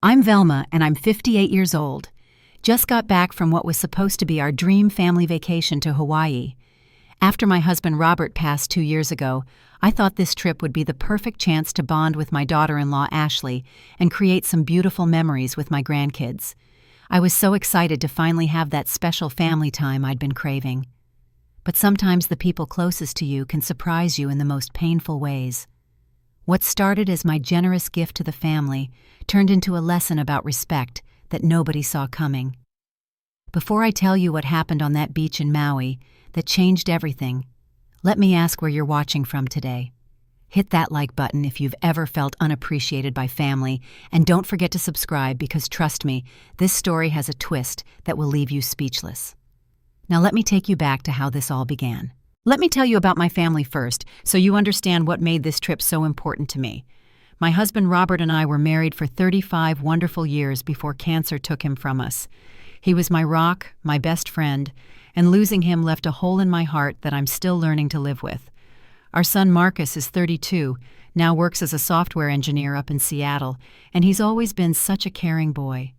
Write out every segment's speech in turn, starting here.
I'm Velma, and I'm 58 years old. Just got back from what was supposed to be our dream family vacation to Hawaii. After my husband Robert passed 2 years ago, I thought this trip would be the perfect chance to bond with my daughter-in-law Ashley and create some beautiful memories with my grandkids. I was so excited to finally have that special family time I'd been craving. But sometimes the people closest to you can surprise you in the most painful ways. What started as my generous gift to the family turned into a lesson about respect that nobody saw coming. Before I tell you what happened on that beach in Maui that changed everything, let me ask where you're watching from today. Hit that like button if you've ever felt unappreciated by family, and don't forget to subscribe because trust me, this story has a twist that will leave you speechless. Now let me take you back to how this all began. Let me tell you about my family first, so you understand what made this trip so important to me. My husband Robert and I were married for 35 wonderful years before cancer took him from us. He was my rock, my best friend, and losing him left a hole in my heart that I'm still learning to live with. Our son Marcus is 32, now works as a software engineer up in Seattle, and he's always been such a caring boy.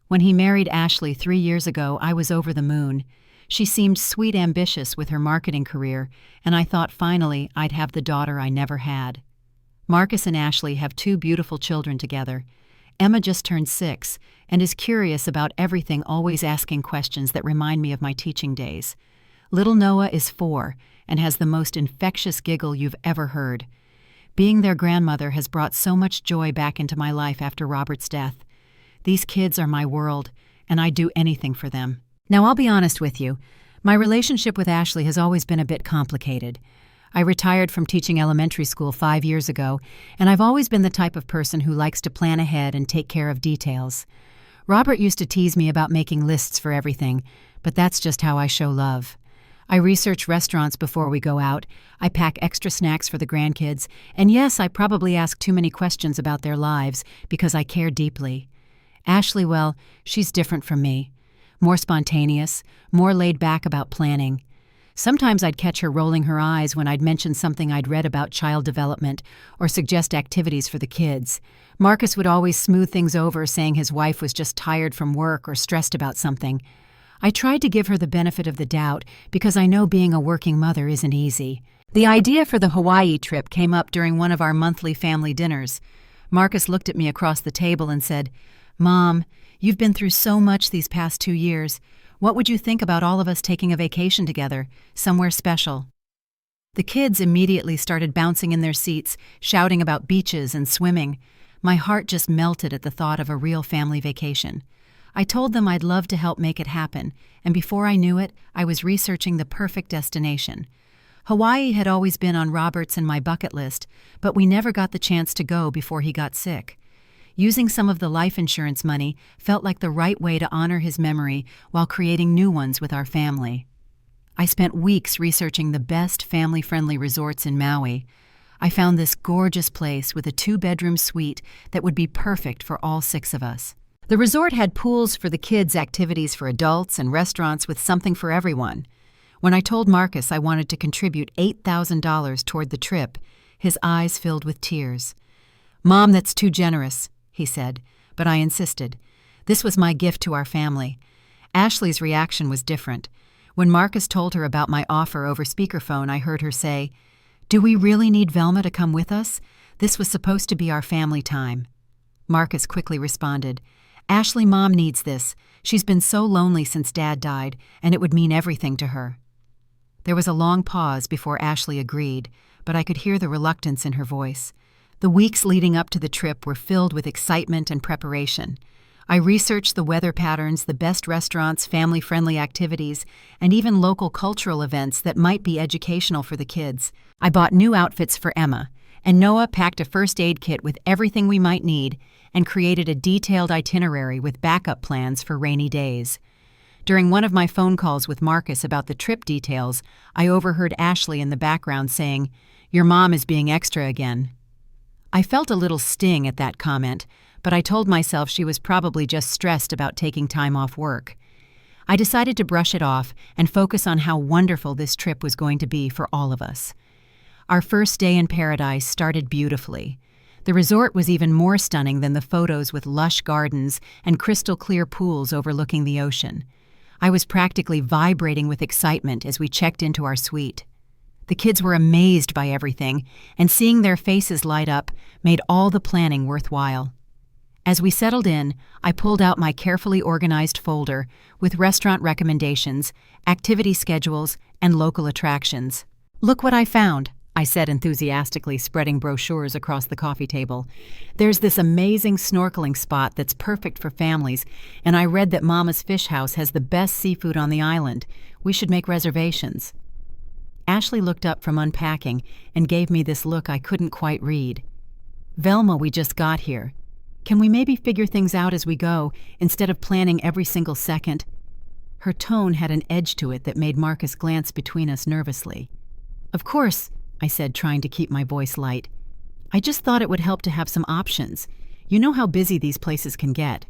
When he married Ashley 3 years ago, I was over the moon. She seemed sweet ambitious with her marketing career, and I thought finally I'd have the daughter I never had. Marcus and Ashley have 2 beautiful children together. Emma just turned 6 and is curious about everything, always asking questions that remind me of my teaching days. Little Noah is 4 and has the most infectious giggle you've ever heard. Being their grandmother has brought so much joy back into my life after Robert's death. These kids are my world, and I'd do anything for them. Now, I'll be honest with you. My relationship with Ashley has always been a bit complicated. I retired from teaching elementary school 5 years ago, and I've always been the type of person who likes to plan ahead and take care of details. Robert used to tease me about making lists for everything, but that's just how I show love. I research restaurants before we go out, I pack extra snacks for the grandkids, and yes, I probably ask too many questions about their lives because I care deeply. Ashley, well, she's different from me. More spontaneous, more laid back about planning. Sometimes I'd catch her rolling her eyes when I'd mention something I'd read about child development or suggest activities for the kids. Marcus would always smooth things over, saying his wife was just tired from work or stressed about something. I tried to give her the benefit of the doubt because I know being a working mother isn't easy. The idea for the Hawaii trip came up during one of our monthly family dinners. Marcus looked at me across the table and said, "Mom, you've been through so much these past 2 years. What would you think about all of us taking a vacation together, somewhere special?" The kids immediately started bouncing in their seats, shouting about beaches and swimming. My heart just melted at the thought of a real family vacation. I told them I'd love to help make it happen, and before I knew it, I was researching the perfect destination. Hawaii had always been on Robert's and my bucket list, but we never got the chance to go before he got sick. Using some of the life insurance money felt like the right way to honor his memory while creating new ones with our family. I spent weeks researching the best family-friendly resorts in Maui. I found this gorgeous place with a 2-bedroom suite that would be perfect for all 6 of us. The resort had pools for the kids, activities for adults, and restaurants with something for everyone. When I told Marcus I wanted to contribute $8,000 toward the trip, his eyes filled with tears. "Mom, that's too generous," he said, but I insisted. This was my gift to our family. Ashley's reaction was different. When Marcus told her about my offer over speakerphone, I heard her say, "Do we really need Velma to come with us? This was supposed to be our family time." Marcus quickly responded, "Ashley, Mom needs this. She's been so lonely since Dad died, and it would mean everything to her." There was a long pause before Ashley agreed, but I could hear the reluctance in her voice. The weeks leading up to the trip were filled with excitement and preparation. I researched the weather patterns, the best restaurants, family-friendly activities, and even local cultural events that might be educational for the kids. I bought new outfits for Emma, and Noah packed a first aid kit with everything we might need and created a detailed itinerary with backup plans for rainy days. During one of my phone calls with Marcus about the trip details, I overheard Ashley in the background saying, "Your mom is being extra again." I felt a little sting at that comment, but I told myself she was probably just stressed about taking time off work. I decided to brush it off and focus on how wonderful this trip was going to be for all of us. Our first day in paradise started beautifully. The resort was even more stunning than the photos, with lush gardens and crystal-clear pools overlooking the ocean. I was practically vibrating with excitement as we checked into our suite. The kids were amazed by everything, and seeing their faces light up made all the planning worthwhile. As we settled in, I pulled out my carefully organized folder with restaurant recommendations, activity schedules, and local attractions. "Look what I found," I said enthusiastically, spreading brochures across the coffee table. "There's this amazing snorkeling spot that's perfect for families, and I read that Mama's Fish House has the best seafood on the island. We should make reservations." Ashley looked up from unpacking and gave me this look I couldn't quite read. "Velma, we just got here. Can we maybe figure things out as we go, instead of planning every single second?" Her tone had an edge to it that made Marcus glance between us nervously. "Of course," I said, trying to keep my voice light. "I just thought it would help to have some options. You know how busy these places can get."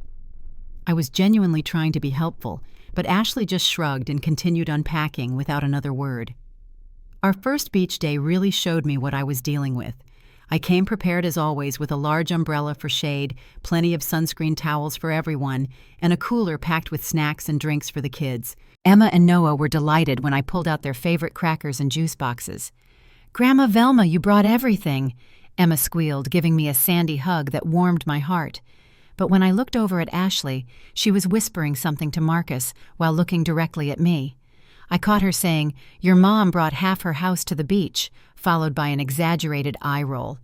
I was genuinely trying to be helpful, but Ashley just shrugged and continued unpacking without another word. Our first beach day really showed me what I was dealing with. I came prepared as always, with a large umbrella for shade, plenty of sunscreen towels for everyone, and a cooler packed with snacks and drinks for the kids. Emma and Noah were delighted when I pulled out their favorite crackers and juice boxes. "Grandma Velma, you brought everything," Emma squealed, giving me a sandy hug that warmed my heart. But when I looked over at Ashley, she was whispering something to Marcus while looking directly at me. I caught her saying, "Your mom brought half her house to the beach," followed by an exaggerated eye roll.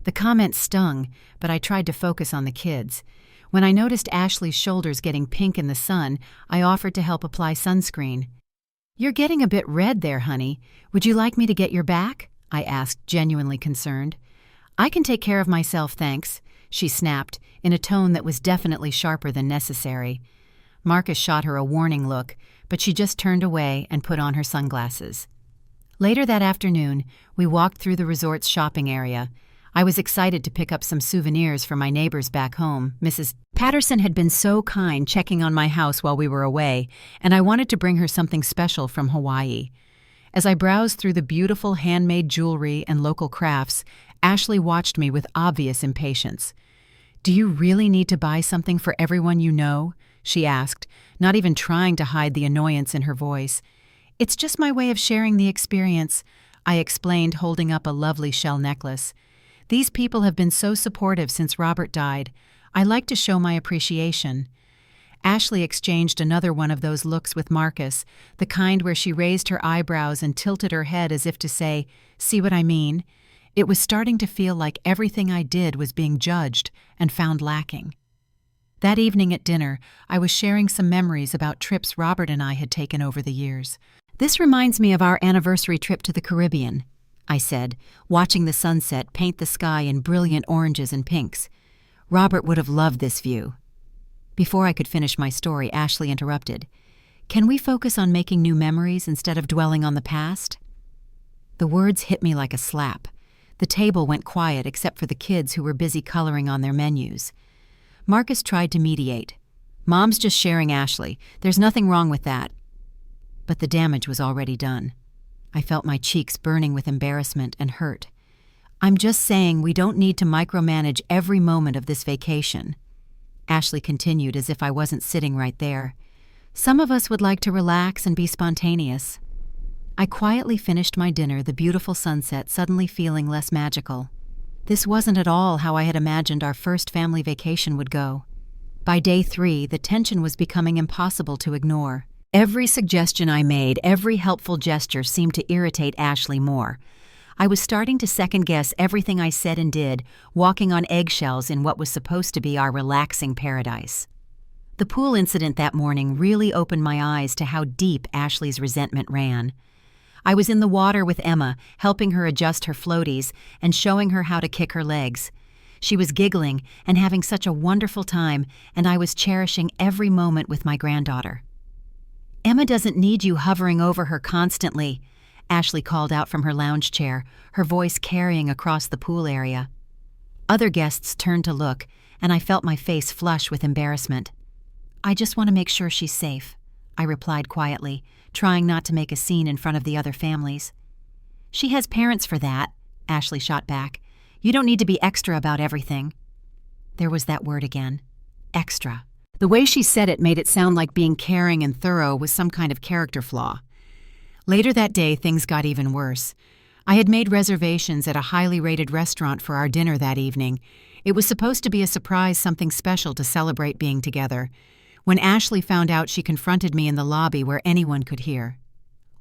The comment stung, but I tried to focus on the kids. When I noticed Ashley's shoulders getting pink in the sun, I offered to help apply sunscreen. "You're getting a bit red there, honey. Would you like me to get your back?" I asked, genuinely concerned. "I can take care of myself, thanks," she snapped, in a tone that was definitely sharper than necessary. Marcus shot her a warning look, but she just turned away and put on her sunglasses. Later that afternoon, we walked through the resort's shopping area. I was excited to pick up some souvenirs for my neighbors back home. Mrs. Patterson had been so kind checking on my house while we were away, and I wanted to bring her something special from Hawaii. As I browsed through the beautiful handmade jewelry and local crafts, Ashley watched me with obvious impatience. "Do you really need to buy something for everyone you know?" she asked, not even trying to hide the annoyance in her voice. "It's just my way of sharing the experience," I explained, holding up a lovely shell necklace. "These people have been so supportive since Robert died. I like to show my appreciation." Ashley exchanged another one of those looks with Marcus, the kind where she raised her eyebrows and tilted her head as if to say, "See what I mean?" It was starting to feel like everything I did was being judged and found lacking. That evening at dinner, I was sharing some memories about trips Robert and I had taken over the years. "This reminds me of our anniversary trip to the Caribbean," I said, watching the sunset paint the sky in brilliant oranges and pinks. "Robert would have loved this view." Before I could finish my story, Ashley interrupted. "Can we focus on making new memories instead of dwelling on the past?" The words hit me like a slap. The table went quiet except for the kids, who were busy coloring on their menus. Marcus tried to mediate. "Mom's just sharing Ashley. There's nothing wrong with that." But the damage was already done. I felt my cheeks burning with embarrassment and hurt. "I'm just saying we don't need to micromanage every moment of this vacation," Ashley continued, as if I wasn't sitting right there. "Some of us would like to relax and be spontaneous." I quietly finished my dinner, the beautiful sunset suddenly feeling less magical. This wasn't at all how I had imagined our first family vacation would go. By day 3, the tension was becoming impossible to ignore. Every suggestion I made, every helpful gesture seemed to irritate Ashley more. I was starting to second-guess everything I said and did, walking on eggshells in what was supposed to be our relaxing paradise. The pool incident that morning really opened my eyes to how deep Ashley's resentment ran. I was in the water with Emma, helping her adjust her floaties and showing her how to kick her legs. She was giggling and having such a wonderful time, and I was cherishing every moment with my granddaughter. "Emma doesn't need you hovering over her constantly," Ashley called out from her lounge chair, her voice carrying across the pool area. Other guests turned to look, and I felt my face flush with embarrassment. "I just want to make sure she's safe," I replied quietly, trying not to make a scene in front of the other families. "She has parents for that," Ashley shot back. You don't need to be extra about everything." There was that word again. Extra. The way she said it made it sound like being caring and thorough was some kind of character flaw. Later that day, things got even worse. I had made reservations at a highly rated restaurant for our dinner that evening. It was supposed to be a surprise, something special to celebrate being together. When Ashley found out, she confronted me in the lobby where anyone could hear.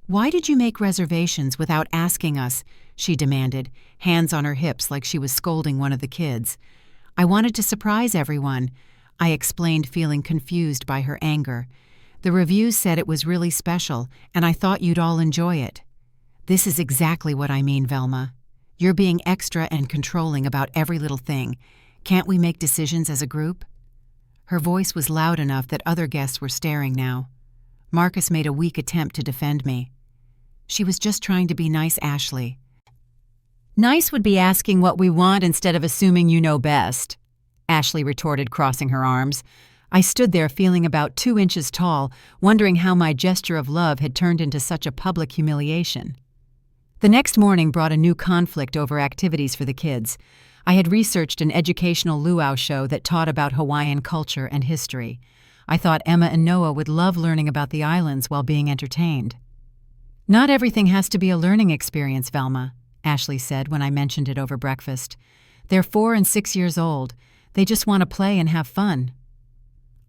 "Why did you make reservations without asking us?" she demanded, hands on her hips like she was scolding one of the kids. "I wanted to surprise everyone," I explained, feeling confused by her anger. "The reviews said it was really special, and I thought you'd all enjoy it." "This is exactly what I mean, Velma. You're being extra and controlling about every little thing. Can't we make decisions as a group?" Her voice was loud enough that other guests were staring now. Marcus made a weak attempt to defend me. "She was just trying to be nice, Ashley." "Nice would be asking what we want instead of assuming you know best," Ashley retorted, crossing her arms. I stood there feeling about 2 inches tall, wondering how my gesture of love had turned into such a public humiliation. The next morning brought a new conflict over activities for the kids. I had researched an educational luau show that taught about Hawaiian culture and history. I thought Emma and Noah would love learning about the islands while being entertained. "Not everything has to be a learning experience, Velma," Ashley said when I mentioned it over breakfast. "They're 4 and 6 years old. They just want to play and have fun."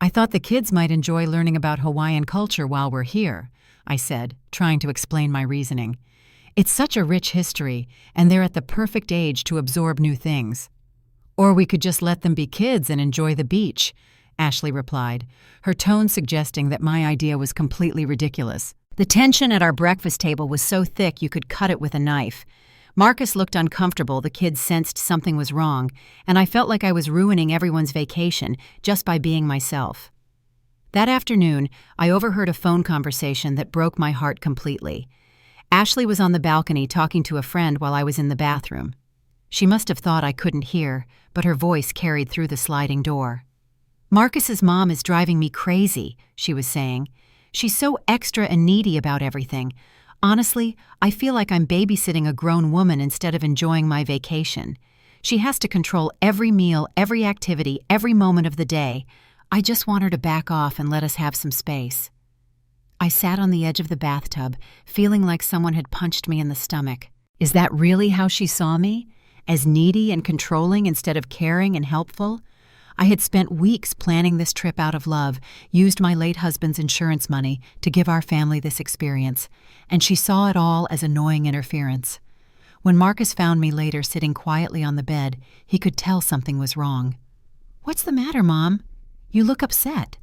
"I thought the kids might enjoy learning about Hawaiian culture while we're here," I said, trying to explain my reasoning. "It's such a rich history, and they're at the perfect age to absorb new things." "Or we could just let them be kids and enjoy the beach," Ashley replied, her tone suggesting that my idea was completely ridiculous. The tension at our breakfast table was so thick you could cut it with a knife. Marcus looked uncomfortable. The kids sensed something was wrong, and I felt like I was ruining everyone's vacation just by being myself. That afternoon, I overheard a phone conversation that broke my heart completely. Ashley was on the balcony talking to a friend while I was in the bathroom. She must have thought I couldn't hear, but her voice carried through the sliding door. "Marcus's mom is driving me crazy," she was saying. "She's so extra and needy about everything. Honestly, I feel like I'm babysitting a grown woman instead of enjoying my vacation. She has to control every meal, every activity, every moment of the day. I just want her to back off and let us have some space." I sat on the edge of the bathtub, feeling like someone had punched me in the stomach. Is that really how she saw me? As needy and controlling instead of caring and helpful? I had spent weeks planning this trip out of love, used my late husband's insurance money to give our family this experience, and she saw it all as annoying interference. When Marcus found me later sitting quietly on the bed, he could tell something was wrong. "What's the matter, Mom? You look upset."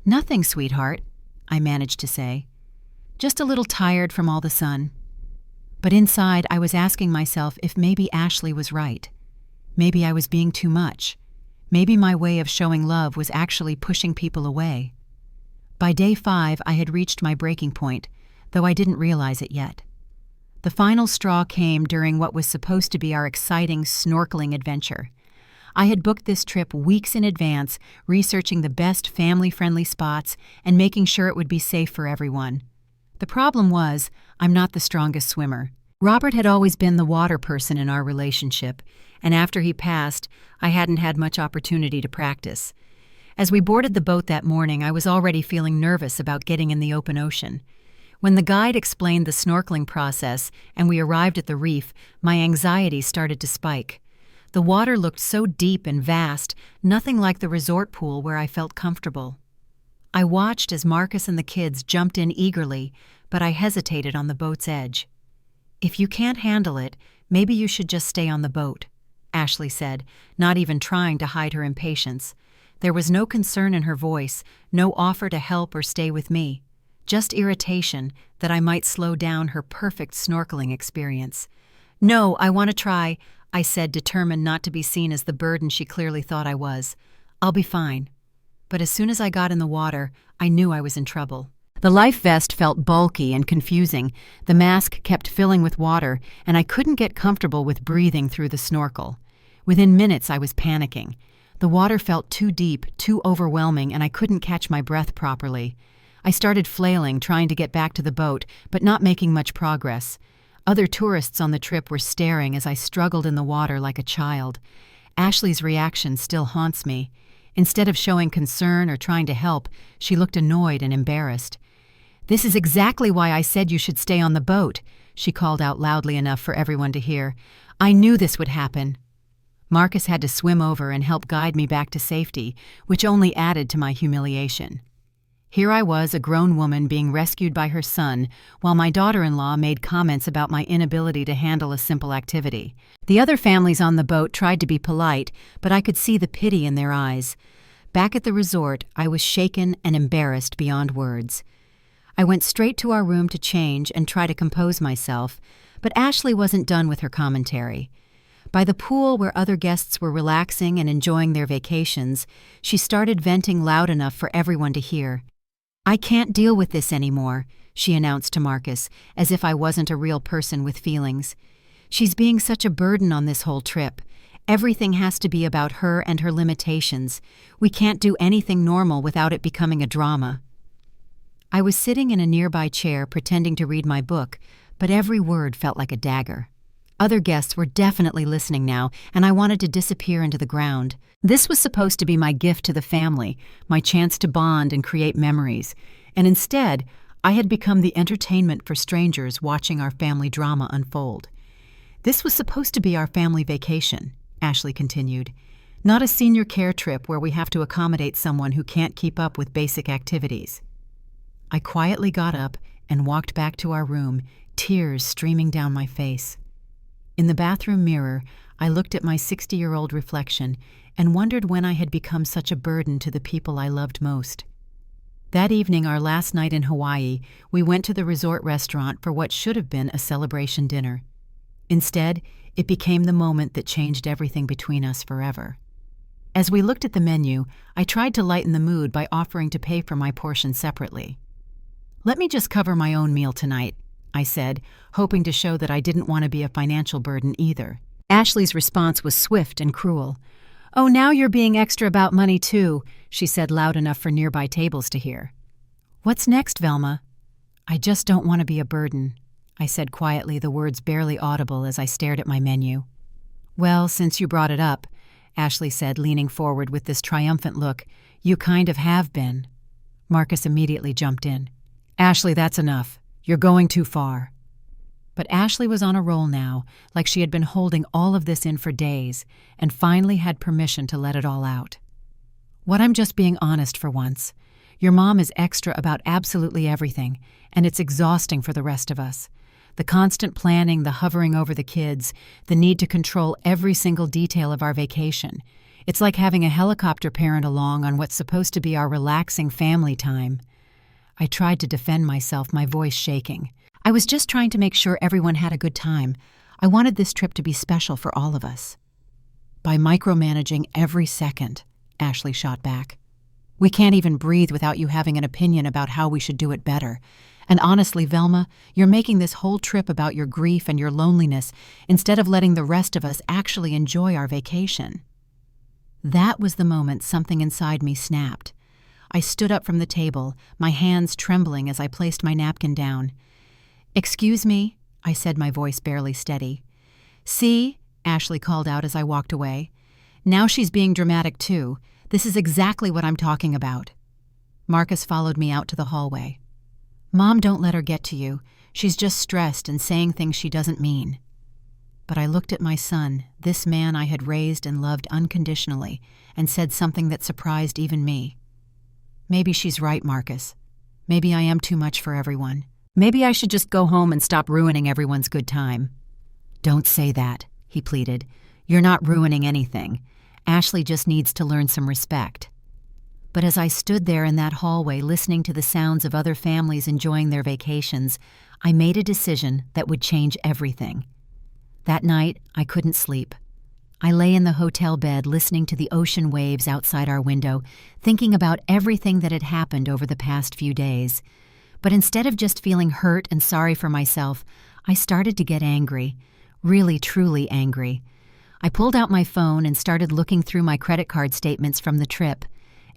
"Nothing, sweetheart," I managed to say. "Just a little tired from all the sun." But inside, I was asking myself if maybe Ashley was right. Maybe I was being too much. Maybe my way of showing love was actually pushing people away. By day 5, I had reached my breaking point, though I didn't realize it yet. The final straw came during what was supposed to be our exciting snorkeling adventure. I had booked this trip weeks in advance, researching the best family-friendly spots and making sure it would be safe for everyone. The problem was, I'm not the strongest swimmer. Robert had always been the water person in our relationship, and after he passed, I hadn't had much opportunity to practice. As we boarded the boat that morning, I was already feeling nervous about getting in the open ocean. When the guide explained the snorkeling process and we arrived at the reef, my anxiety started to spike. The water looked so deep and vast, nothing like the resort pool where I felt comfortable. I watched as Marcus and the kids jumped in eagerly, but I hesitated on the boat's edge. "If you can't handle it, maybe you should just stay on the boat," Ashley said, not even trying to hide her impatience. There was no concern in her voice, no offer to help or stay with me, just irritation that I might slow down her perfect snorkeling experience. "No, I want to try," I said, determined not to be seen as the burden she clearly thought I was. "I'll be fine." But as soon as I got in the water, I knew I was in trouble. The life vest felt bulky and confusing, the mask kept filling with water, and I couldn't get comfortable with breathing through the snorkel. Within minutes, I was panicking. The water felt too deep, too overwhelming, and I couldn't catch my breath properly. I started flailing, trying to get back to the boat, but not making much progress. Other tourists on the trip were staring as I struggled in the water like a child. Ashley's reaction still haunts me. Instead of showing concern or trying to help, she looked annoyed and embarrassed. "This is exactly why I said you should stay on the boat," she called out loudly enough for everyone to hear. "I knew this would happen." Marcus had to swim over and help guide me back to safety, which only added to my humiliation. Here I was, a grown woman being rescued by her son, while my daughter-in-law made comments about my inability to handle a simple activity. The other families on the boat tried to be polite, but I could see the pity in their eyes. Back at the resort, I was shaken and embarrassed beyond words. I went straight to our room to change and try to compose myself, but Ashley wasn't done with her commentary. By the pool where other guests were relaxing and enjoying their vacations, she started venting loud enough for everyone to hear. "I can't deal with this anymore," she announced to Marcus, as if I wasn't a real person with feelings. "She's being such a burden on this whole trip. Everything has to be about her and her limitations. We can't do anything normal without it becoming a drama." I was sitting in a nearby chair pretending to read my book, but every word felt like a dagger. Other guests were definitely listening now, and I wanted to disappear into the ground. This was supposed to be my gift to the family, my chance to bond and create memories, and instead, I had become the entertainment for strangers watching our family drama unfold. "This was supposed to be our family vacation," Ashley continued, "not a senior care trip where we have to accommodate someone who can't keep up with basic activities." I quietly got up and walked back to our room, tears streaming down my face. In the bathroom mirror, I looked at my 60-year-old reflection and wondered when I had become such a burden to the people I loved most. That evening, our last night in Hawaii, we went to the resort restaurant for what should have been a celebration dinner. Instead, it became the moment that changed everything between us forever. As we looked at the menu, I tried to lighten the mood by offering to pay for my portion separately. "Let me just cover my own meal tonight," I said, hoping to show that I didn't want to be a financial burden either. Ashley's response was swift and cruel. "Oh, now you're being extra about money too," she said loud enough for nearby tables to hear. "What's next, Velma?" "I just don't want to be a burden," I said quietly, the words barely audible as I stared at my menu. "Well, since you brought it up," Ashley said, leaning forward with this triumphant look, "you kind of have been." Marcus immediately jumped in. "Ashley, that's enough. You're going too far." But Ashley was on a roll now, like she had been holding all of this in for days, and finally had permission to let it all out. "What, I'm just being honest for once. Your mom is extra about absolutely everything, and it's exhausting for the rest of us. The constant planning, the hovering over the kids, the need to control every single detail of our vacation. It's like having a helicopter parent along on what's supposed to be our relaxing family time." I tried to defend myself, my voice shaking. "I was just trying to make sure everyone had a good time. I wanted this trip to be special for all of us." "By micromanaging every second," Ashley shot back. "We can't even breathe without you having an opinion about how we should do it better. And honestly, Velma, you're making this whole trip about your grief and your loneliness instead of letting the rest of us actually enjoy our vacation." That was the moment something inside me snapped. I stood up from the table, my hands trembling as I placed my napkin down. "Excuse me," I said, my voice barely steady. "See?" Ashley called out as I walked away. "Now she's being dramatic too. This is exactly what I'm talking about." Marcus followed me out to the hallway. "Mom, don't let her get to you. She's just stressed and saying things she doesn't mean." But I looked at my son, this man I had raised and loved unconditionally, and said something that surprised even me. "Maybe she's right, Marcus. Maybe I am too much for everyone. Maybe I should just go home and stop ruining everyone's good time." "Don't say that," he pleaded. "You're not ruining anything. Ashley just needs to learn some respect." But as I stood there in that hallway listening to the sounds of other families enjoying their vacations, I made a decision that would change everything. That night, I couldn't sleep. I lay in the hotel bed listening to the ocean waves outside our window, thinking about everything that had happened over the past few days. But instead of just feeling hurt and sorry for myself, I started to get angry, really truly angry. I pulled out my phone and started looking through my credit card statements from the trip.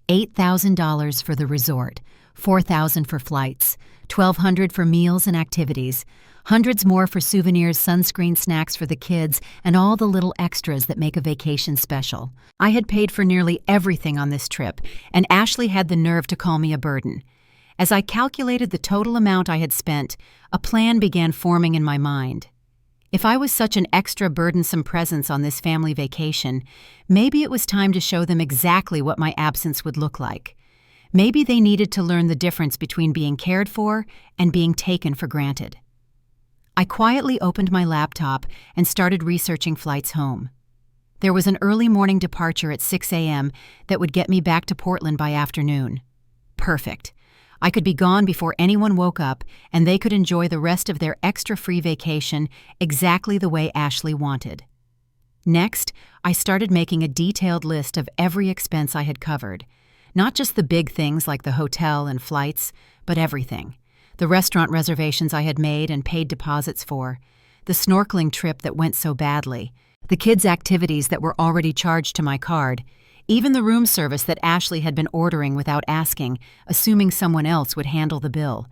$8,000 for the resort, $4,000 for flights, $1,200 for meals and activities, hundreds more for souvenirs, sunscreen, snacks for the kids, and all the little extras that make a vacation special. I had paid for nearly everything on this trip, and Ashley had the nerve to call me a burden. As I calculated the total amount I had spent, a plan began forming in my mind. If I was such an extra burdensome presence on this family vacation, maybe it was time to show them exactly what my absence would look like. Maybe they needed to learn the difference between being cared for and being taken for granted. I quietly opened my laptop and started researching flights home. There was an early morning departure at 6 a.m. that would get me back to Portland by afternoon. Perfect. I could be gone before anyone woke up, and they could enjoy the rest of their extra free vacation exactly the way Ashley wanted. Next, I started making a detailed list of every expense I had covered. Not just the big things like the hotel and flights, but everything. The restaurant reservations I had made and paid deposits for, the snorkeling trip that went so badly, the kids' activities that were already charged to my card, even the room service that Ashley had been ordering without asking, assuming someone else would handle the bill.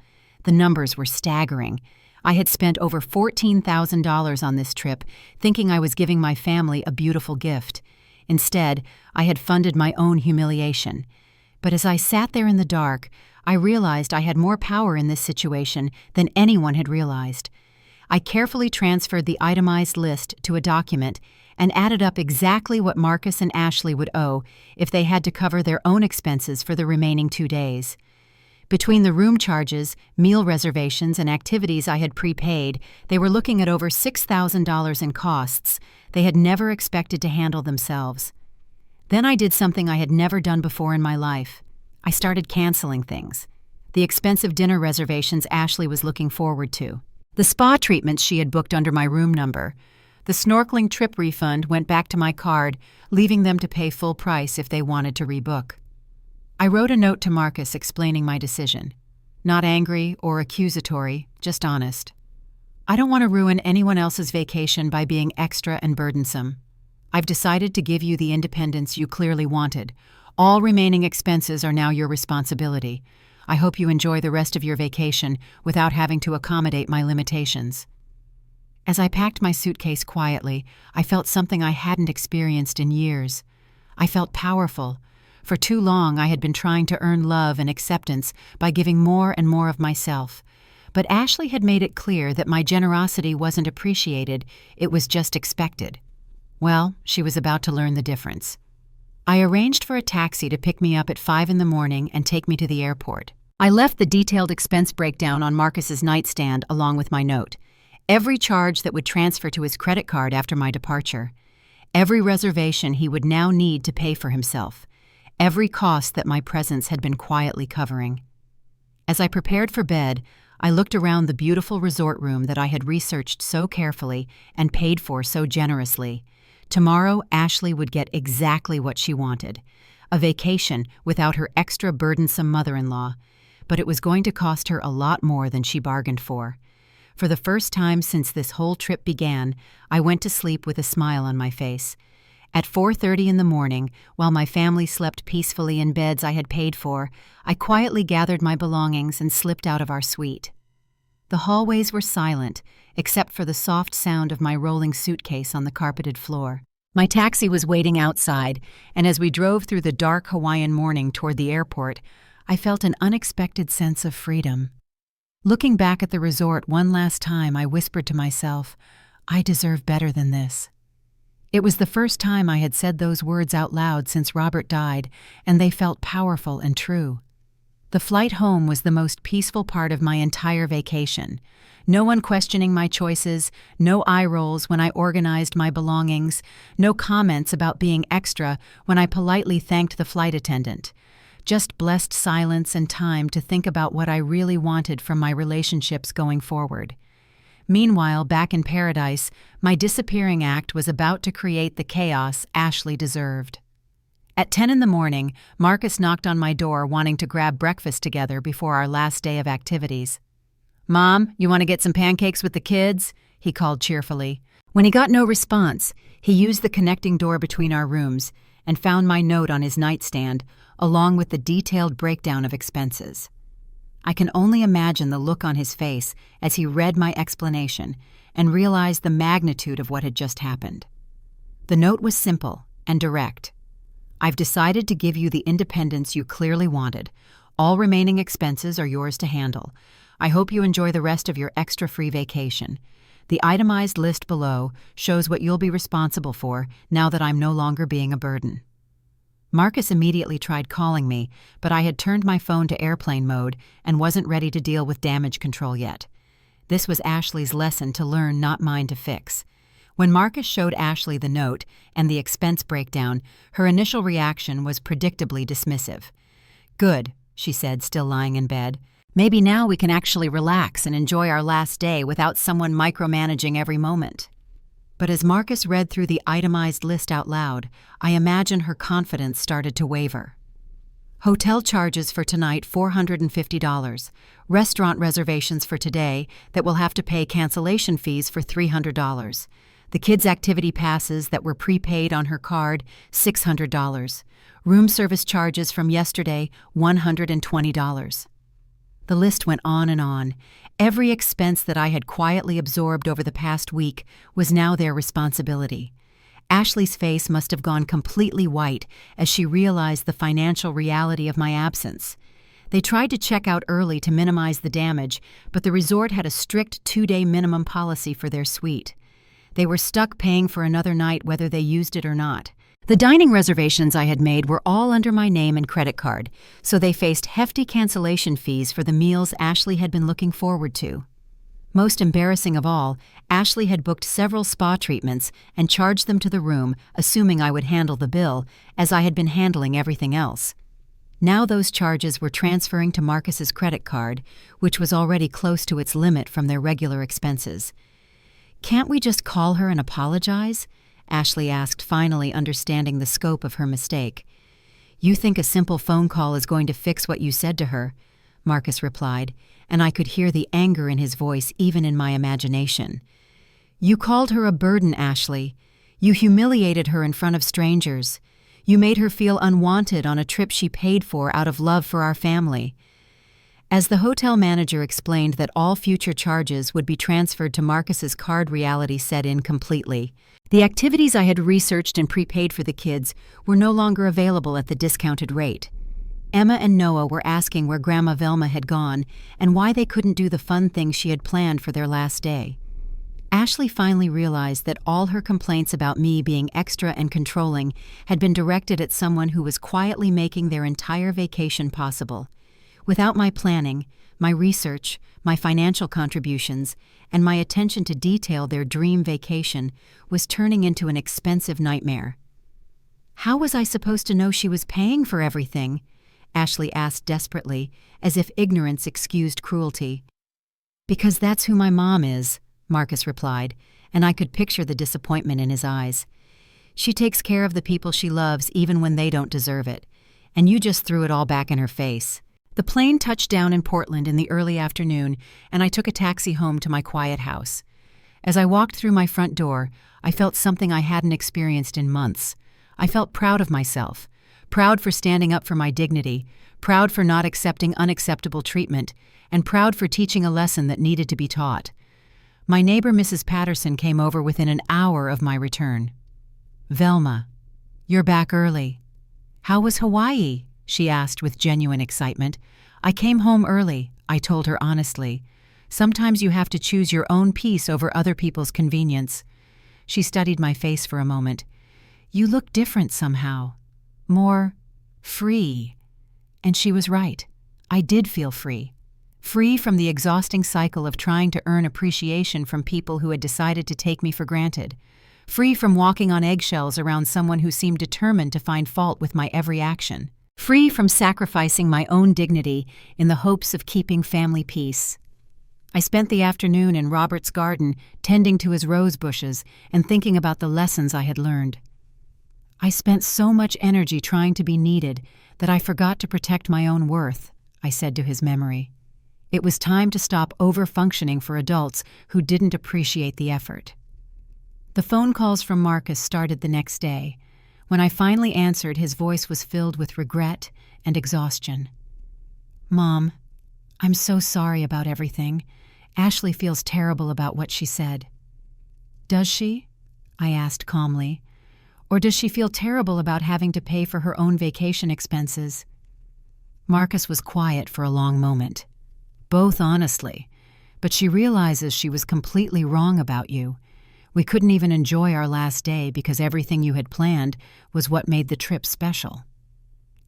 The numbers were staggering. I had spent over $14,000 on this trip, thinking I was giving my family a beautiful gift. Instead, I had funded my own humiliation. But as I sat there in the dark, I realized I had more power in this situation than anyone had realized. I carefully transferred the itemized list to a document and added up exactly what Marcus and Ashley would owe if they had to cover their own expenses for the remaining 2 days. Between the room charges, meal reservations, and activities I had prepaid, they were looking at over $6,000 in costs they had never expected to handle themselves. Then I did something I had never done before in my life. I started canceling things. The expensive dinner reservations Ashley was looking forward to. The spa treatments she had booked under my room number. The snorkeling trip refund went back to my card, leaving them to pay full price if they wanted to rebook. I wrote a note to Marcus explaining my decision. Not angry or accusatory, just honest. I don't want to ruin anyone else's vacation by being extra and burdensome. I've decided to give you the independence you clearly wanted. All remaining expenses are now your responsibility. I hope you enjoy the rest of your vacation without having to accommodate my limitations. As I packed my suitcase quietly, I felt something I hadn't experienced in years. I felt powerful. For too long, I had been trying to earn love and acceptance by giving more and more of myself. But Ashley had made it clear that my generosity wasn't appreciated, it was just expected. Well, she was about to learn the difference. I arranged for a taxi to pick me up at 5 in the morning and take me to the airport. I left the detailed expense breakdown on Marcus's nightstand along with my note. Every charge that would transfer to his credit card after my departure. Every reservation he would now need to pay for himself. Every cost that my presence had been quietly covering. As I prepared for bed, I looked around the beautiful resort room that I had researched so carefully and paid for so generously. Tomorrow, Ashley would get exactly what she wanted. A vacation without her extra burdensome mother-in-law. But it was going to cost her a lot more than she bargained for. For the first time since this whole trip began, I went to sleep with a smile on my face. At 4:30 in the morning, while my family slept peacefully in beds I had paid for, I quietly gathered my belongings and slipped out of our suite. The hallways were silent, except for the soft sound of my rolling suitcase on the carpeted floor. My taxi was waiting outside, and as we drove through the dark Hawaiian morning toward the airport, I felt an unexpected sense of freedom. Looking back at the resort one last time, I whispered to myself, I deserve better than this. It was the first time I had said those words out loud since Robert died, and they felt powerful and true. The flight home was the most peaceful part of my entire vacation. No one questioning my choices, no eye rolls when I organized my belongings, no comments about being extra when I politely thanked the flight attendant. Just blessed silence and time to think about what I really wanted from my relationships going forward. Meanwhile, back in paradise, my disappearing act was about to create the chaos Ashley deserved. At 10 in the morning, Marcus knocked on my door wanting to grab breakfast together before our last day of activities. "Mom, you want to get some pancakes with the kids?" he called cheerfully. When he got no response, he used the connecting door between our rooms and found my note on his nightstand, along with the detailed breakdown of expenses. I can only imagine the look on his face as he read my explanation and realized the magnitude of what had just happened. The note was simple and direct. "I've decided to give you the independence you clearly wanted. All remaining expenses are yours to handle. I hope you enjoy the rest of your extra free vacation. The itemized list below shows what you'll be responsible for now that I'm no longer being a burden." Marcus immediately tried calling me, but I had turned my phone to airplane mode and wasn't ready to deal with damage control yet. This was Ashley's lesson to learn, not mine to fix. When Marcus showed Ashley the note and the expense breakdown, her initial reaction was predictably dismissive. "Good," she said, still lying in bed. "Maybe now we can actually relax and enjoy our last day without someone micromanaging every moment." But as Marcus read through the itemized list out loud, I imagine her confidence started to waver. "Hotel charges for tonight $450. Restaurant reservations for today that will have to pay cancellation fees for $300. The kids' activity passes that were prepaid on her card, $600. Room service charges from yesterday, $120. The list went on and on. Every expense that I had quietly absorbed over the past week was now their responsibility. Ashley's face must have gone completely white as she realized the financial reality of my absence. They tried to check out early to minimize the damage, but the resort had a strict 2-day minimum policy for their suite. They were stuck paying for another night whether they used it or not. The dining reservations I had made were all under my name and credit card, so they faced hefty cancellation fees for the meals Ashley had been looking forward to. Most embarrassing of all, Ashley had booked several spa treatments and charged them to the room, assuming I would handle the bill, as I had been handling everything else. Now those charges were transferring to Marcus's credit card, which was already close to its limit from their regular expenses. "Can't we just call her and apologize?" Ashley asked, finally understanding the scope of her mistake. "You think a simple phone call is going to fix what you said to her?" Marcus replied, and I could hear the anger in his voice even in my imagination. "You called her a burden, Ashley. You humiliated her in front of strangers. You made her feel unwanted on a trip she paid for out of love for our family." As the hotel manager explained that all future charges would be transferred to Marcus's card, reality set in completely. The activities I had researched and prepaid for the kids were no longer available at the discounted rate. Emma and Noah were asking where Grandma Velma had gone and why they couldn't do the fun things she had planned for their last day. Ashley finally realized that all her complaints about me being extra and controlling had been directed at someone who was quietly making their entire vacation possible. Without my planning, my research, my financial contributions, and my attention to detail, their dream vacation was turning into an expensive nightmare. "How was I supposed to know she was paying for everything?" Ashley asked desperately, as if ignorance excused cruelty. "Because that's who my mom is," Marcus replied, and I could picture the disappointment in his eyes. "She takes care of the people she loves even when they don't deserve it, and you just threw it all back in her face." The plane touched down in Portland in the early afternoon, and I took a taxi home to my quiet house. As I walked through my front door, I felt something I hadn't experienced in months. I felt proud of myself, proud for standing up for my dignity, proud for not accepting unacceptable treatment, and proud for teaching a lesson that needed to be taught. My neighbor, Mrs. Patterson, came over within an hour of my return. "Velma, you're back early. How was Hawaii?" she asked with genuine excitement. "I came home early," I told her honestly. "Sometimes you have to choose your own peace over other people's convenience." She studied my face for a moment. "You look different somehow. More free." And she was right. I did feel free. Free from the exhausting cycle of trying to earn appreciation from people who had decided to take me for granted. Free from walking on eggshells around someone who seemed determined to find fault with my every action. Free from sacrificing my own dignity in the hopes of keeping family peace. I spent the afternoon in Robert's garden, tending to his rose bushes and thinking about the lessons I had learned. "I spent so much energy trying to be needed that I forgot to protect my own worth," I said to his memory. It was time to stop over-functioning for adults who didn't appreciate the effort. The phone calls from Marcus started the next day. When I finally answered, his voice was filled with regret and exhaustion. "Mom, I'm so sorry about everything. Ashley feels terrible about what she said." "Does she?" I asked calmly. "Or does she feel terrible about having to pay for her own vacation expenses?" Marcus was quiet for a long moment. "Both, honestly. But she realizes she was completely wrong about you. We couldn't even enjoy our last day because everything you had planned was what made the trip special."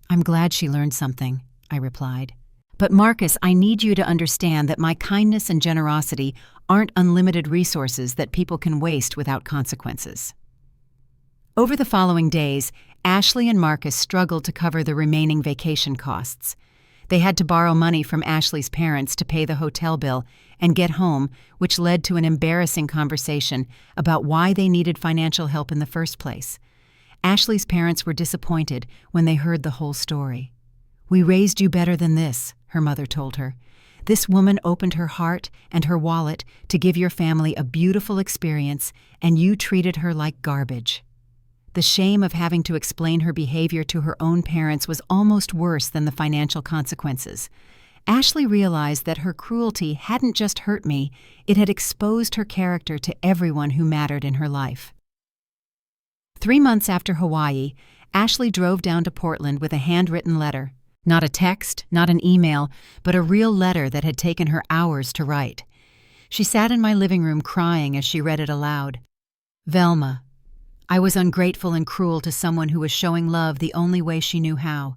"I'm glad she learned something," I replied. "But Marcus, I need you to understand that my kindness and generosity aren't unlimited resources that people can waste without consequences." Over the following days, Ashley and Marcus struggled to cover the remaining vacation costs. They had to borrow money from Ashley's parents to pay the hotel bill and get home, which led to an embarrassing conversation about why they needed financial help in the first place. Ashley's parents were disappointed when they heard the whole story. "We raised you better than this," her mother told her. "This woman opened her heart and her wallet to give your family a beautiful experience, and you treated her like garbage." The shame of having to explain her behavior to her own parents was almost worse than the financial consequences. Ashley realized that her cruelty hadn't just hurt me, it had exposed her character to everyone who mattered in her life. 3 months after Hawaii, Ashley drove down to Portland with a handwritten letter. Not a text, not an email, but a real letter that had taken her hours to write. She sat in my living room crying as she read it aloud. "Velma, I was ungrateful and cruel to someone who was showing love the only way she knew how.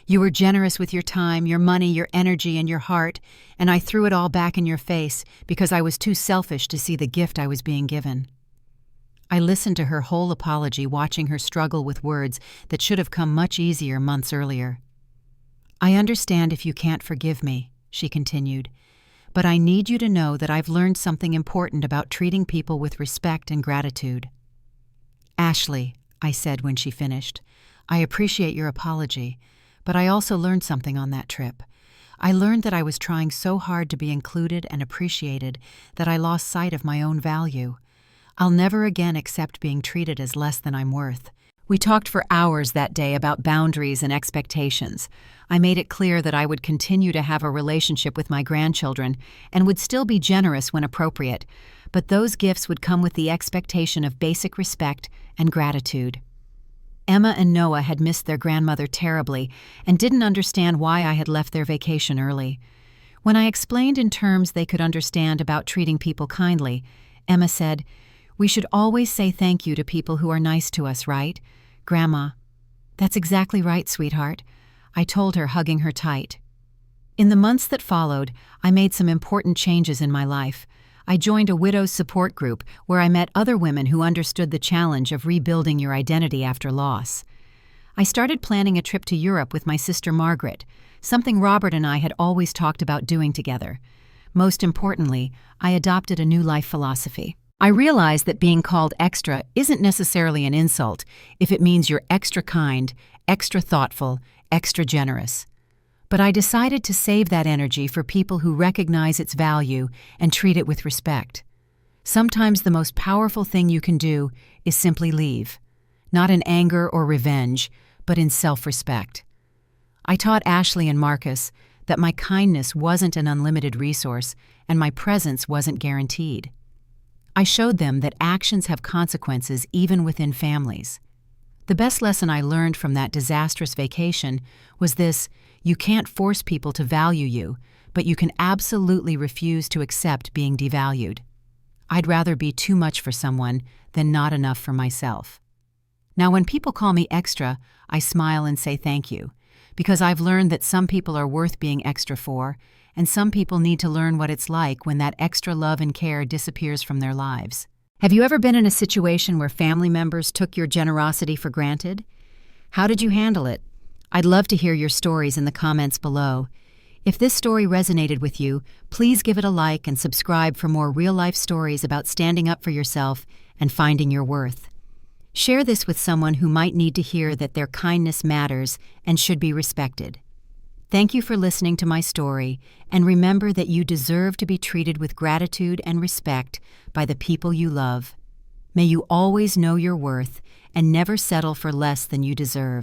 You were generous with your time, your money, your energy, and your heart, and I threw it all back in your face because I was too selfish to see the gift I was being given." I listened to her whole apology, watching her struggle with words that should have come much easier months earlier. "I understand if you can't forgive me," she continued, "but I need you to know that I've learned something important about treating people with respect and gratitude." "Ashley," I said when she finished, "I appreciate your apology, but I also learned something on that trip. I learned that I was trying so hard to be included and appreciated that I lost sight of my own value. I'll never again accept being treated as less than I'm worth." We talked for hours that day about boundaries and expectations. I made it clear that I would continue to have a relationship with my grandchildren and would still be generous when appropriate, but those gifts would come with the expectation of basic respect and gratitude. Emma and Noah had missed their grandmother terribly and didn't understand why I had left their vacation early. When I explained in terms they could understand about treating people kindly, Emma said, "We should always say thank you to people who are nice to us, right, Grandma?" "That's exactly right, sweetheart," I told her, hugging her tight. In the months that followed, I made some important changes in my life. I joined a widows' support group where I met other women who understood the challenge of rebuilding your identity after loss. I started planning a trip to Europe with my sister Margaret, something Robert and I had always talked about doing together. Most importantly, I adopted a new life philosophy. I realized that being called extra isn't necessarily an insult if it means you're extra kind, extra thoughtful, extra generous. But I decided to save that energy for people who recognize its value and treat it with respect. Sometimes the most powerful thing you can do is simply leave, not in anger or revenge, but in self-respect. I taught Ashley and Marcus that my kindness wasn't an unlimited resource and my presence wasn't guaranteed. I showed them that actions have consequences even within families. The best lesson I learned from that disastrous vacation was this: you can't force people to value you, but you can absolutely refuse to accept being devalued. I'd rather be too much for someone than not enough for myself. Now, when people call me extra, I smile and say thank you, because I've learned that some people are worth being extra for, and some people need to learn what it's like when that extra love and care disappears from their lives. Have you ever been in a situation where family members took your generosity for granted? How did you handle it? I'd love to hear your stories in the comments below. If this story resonated with you, please give it a like and subscribe for more real-life stories about standing up for yourself and finding your worth. Share this with someone who might need to hear that their kindness matters and should be respected. Thank you for listening to my story, and remember that you deserve to be treated with gratitude and respect by the people you love. May you always know your worth and never settle for less than you deserve.